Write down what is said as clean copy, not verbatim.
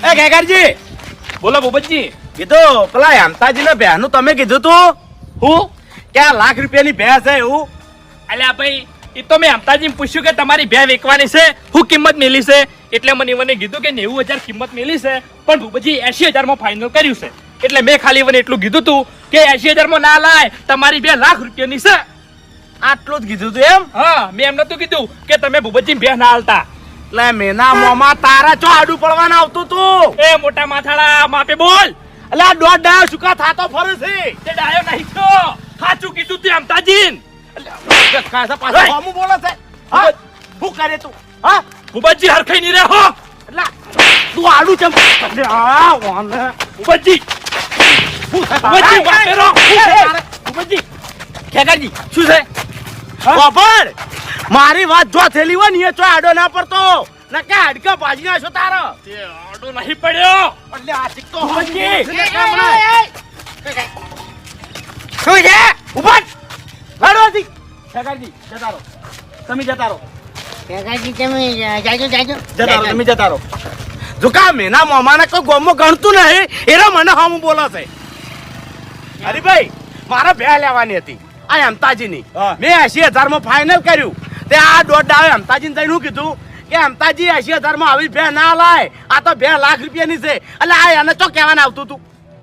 એ ખેકરજી બોલો ભૂપતજી. કીધું પેલા હેમતાજીના ભેંસનું તમે કીધું તું હું કે આ લાખ રૂપિયાની ભેંસ છે એવું? અલ્યા ભાઈ એ તો મેં હમતાજીને પૂછ્યું કે તમારી ભેં વેચવાની છે, હું કિંમત મેલી છે, એટલે મને કીધું કે 90,000 કિંમત મેલી છે, પણ ભૂપતજી 80,000 માં ફાઇનલ કર્યું છે. એટલે મેં ખાલી મને એટલું કીધું તું કે 80,000 માં ના લાય, તમારી ભેં લાખ રૂપિયાની છે. આટલું જ કીધું તું એમ? હા, મેં એમ નતું કીધું કે તમે ભૂપતજી ભેં ના હાલતા. એટલે મેના મોમાં તારા ચો આડું પડવાના આવતું તું? એ મોટા માથાડા માપે બોલ. એટલે આ દોઢ ડાયો સુકા થાતો ફરે છે. તે ડાયો નહીં તો સાચું કીધું તે હમતાજીન. પાછા હોમું બોલે છે. હા, શું કરે તું? હા, ભૂપતજી હરખાઈ નહીં રહો. એટલે તું આડું ચમ એટલે આ વાને ભૂપતજી ભૂપતજી બાપે રહો. ભૂપતજી ખેકરજી શું છે? બાપડ મારી વાત જો થેલી હોય ને એ ચો આડો ના પડતો ના કે હાડકા ભાજી નાખો તારો. તે આડો નહીં પડ્યો. એટલે આ શીખતો ભૂપતજી. શું છે? ઉભા લડવાથી ખેકરજી જતા રહો, તમે જતા રહો, કાકાજી તમે જાજો જતા રહો, તમે જતા રહો. જો કા મેના મોમાના કોઈ ગોમો ગણતું નહીં એરા મને હામું બોલે છે. હરીભાઈ મારા ભે લેવાની હતી આ હેમતાજીની, મેં 80,000 માં ફાઇનલ કર્યું. તે આ દોઢ ડાવે હેમતાજીને જઈને શું કીધું કે હેમતાજી 80,000 માં આવી ભે ના લાય, આ તો 2 લાખ રૂપિયાની છે. એટલે આ એને ચો કહેવાને આવતું તું